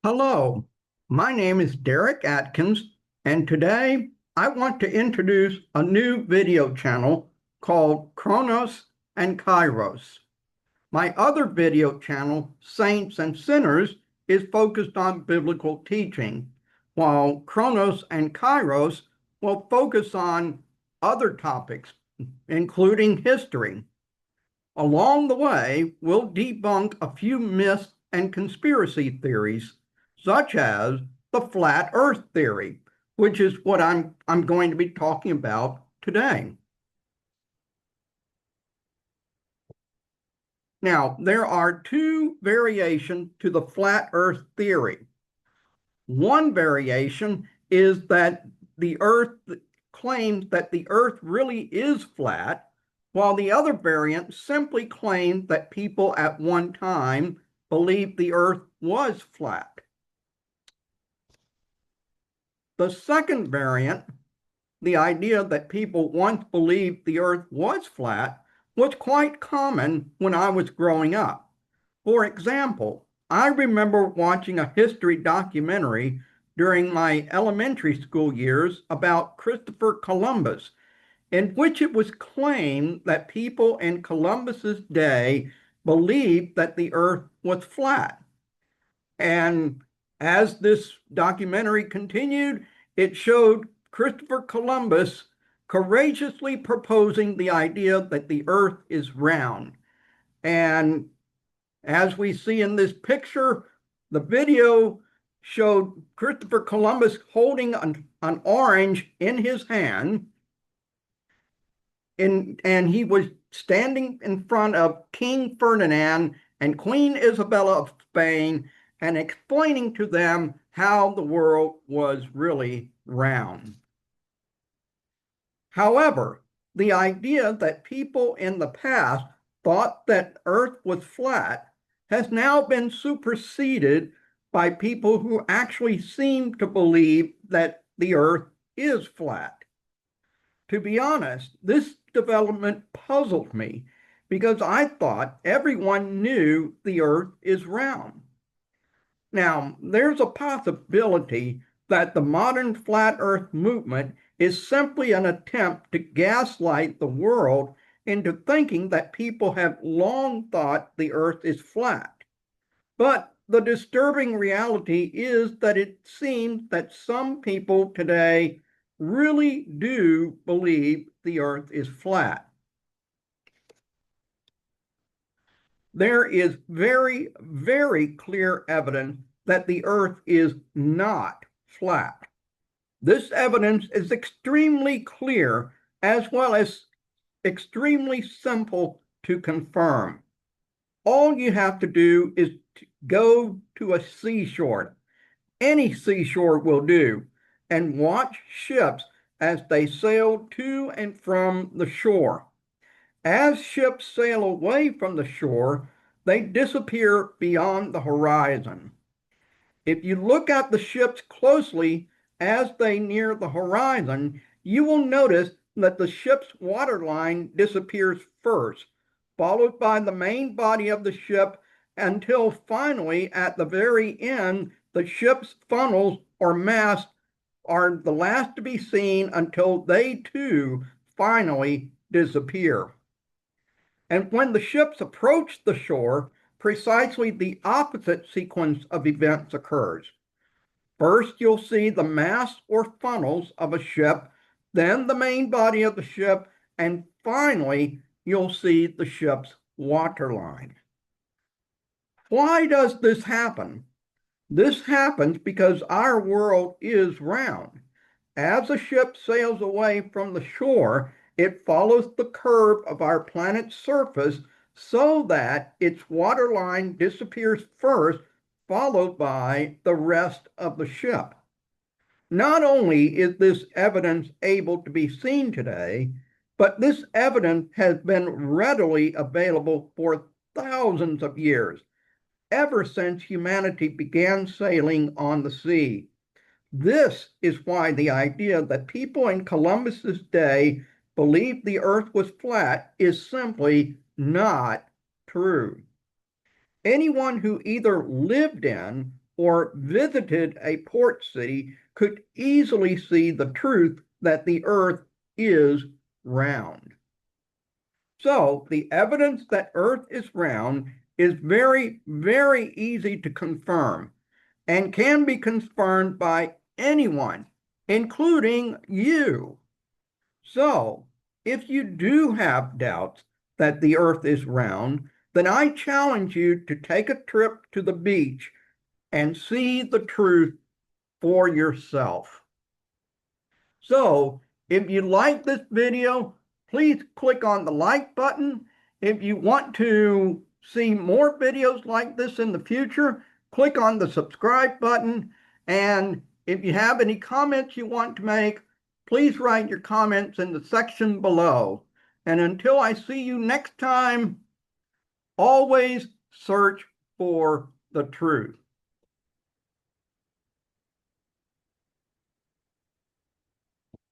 Hello, my name is Derek Atkins, and today I want to introduce a new video channel called Chronos and Kairos. My other video channel, Saints and Sinners, is focused on biblical teaching, while Chronos and Kairos will focus on other topics, including history. Along the way, we'll debunk a few myths and conspiracy theories, such as the flat earth theory, which is what I'm going to be talking about today. Now, there are two variations to the flat earth theory. One variation is that the earth claims that the earth really is flat, while the other variant simply claims that people at one time believed the earth was flat. The second variant, the idea that people once believed the earth was flat, was quite common when I was growing up. For example, I remember watching a history documentary during my elementary school years about Christopher Columbus, in which it was claimed that people in Columbus's day believed that the earth was flat. And as this documentary continued, it showed Christopher Columbus courageously proposing the idea that the earth is round. And as we see in this picture, the video showed Christopher Columbus holding an orange in his hand, and he was standing in front of King Ferdinand and Queen Isabella of Spain and explaining to them how the world was really round. However, the idea that people in the past thought that Earth was flat has now been superseded by people who actually seem to believe that the Earth is flat. To be honest, this development puzzled me because I thought everyone knew the Earth is round. Now, there's a possibility that the modern flat Earth movement is simply an attempt to gaslight the world into thinking that people have long thought the Earth is flat. But the disturbing reality is that it seems that some people today really do believe the Earth is flat. There is very, very clear evidence that the Earth is not flat. This evidence is extremely clear as well as extremely simple to confirm. All you have to do is to go to a seashore, any seashore will do, and watch ships as they sail to and from the shore. As ships sail away from the shore, they disappear beyond the horizon. If you look at the ships closely as they near the horizon, you will notice that the ship's waterline disappears first, followed by the main body of the ship, until finally, at the very end, the ship's funnels or masts are the last to be seen until they too finally disappear. And when the ships approach the shore, precisely the opposite sequence of events occurs. First, you'll see the masts or funnels of a ship, then the main body of the ship, and finally, you'll see the ship's waterline. Why does this happen? This happens because our world is round. As a ship sails away from the shore, it follows the curve of our planet's surface so that its waterline disappears first, followed by the rest of the ship. Not only is this evidence able to be seen today, but this evidence has been readily available for thousands of years, ever since humanity began sailing on the sea. This is why the idea that people in Columbus's day believed the earth was flat is simply not true. Anyone who either lived in or visited a port city could easily see the truth that the Earth is round. So the evidence that Earth is round is very, very easy to confirm and can be confirmed by anyone, including you. So if you do have doubts that the Earth is round, then I challenge you to take a trip to the beach and see the truth for yourself. So if you like this video, please click on the like button. If you want to see more videos like this in the future, click on the subscribe button. And if you have any comments you want to make, please write your comments in the section below. And until I see you next time, always search for the truth.